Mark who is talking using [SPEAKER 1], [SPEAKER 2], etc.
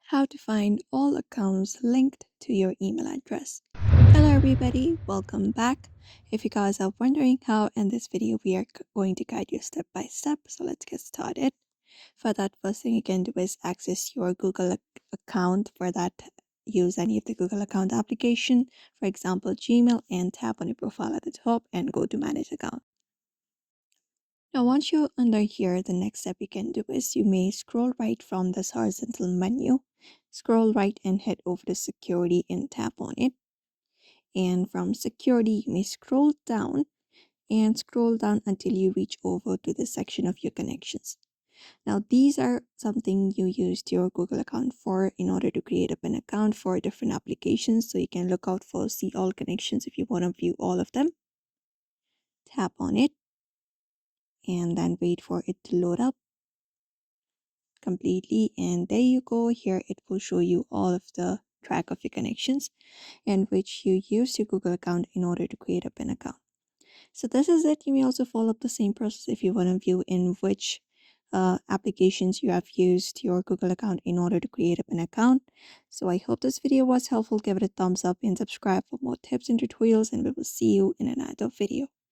[SPEAKER 1] How to find all accounts linked to your email address. Hello everybody, welcome back. If you guys are wondering how, in this video we are going to guide you step by step, so let's get started. For that, first thing you can do is access your Google account. For that, use any of the Google account application, for example Gmail, and tap on your profile at the top and go to manage account. Now, once you're under here, the next step you can do is you may scroll right from this horizontal menu, scroll right and head over to security and tap on it. And from security, you may scroll down until you reach over to the section of your connections. Now, these are something you used your Google account for in order to create up an account for different applications. So you can look out for see all connections if you want to view all of them. Tap on it and then wait for it to load up completely, and there you go. Here it will show you all of the track of your connections and which you use your Google account in order to create up an account. So this is it. You may also follow up the same process if you want to view in which applications you have used your Google account in order to create up an account. So I hope this video was helpful. Give it a thumbs up and subscribe for more tips and tutorials, and we will see you in another video.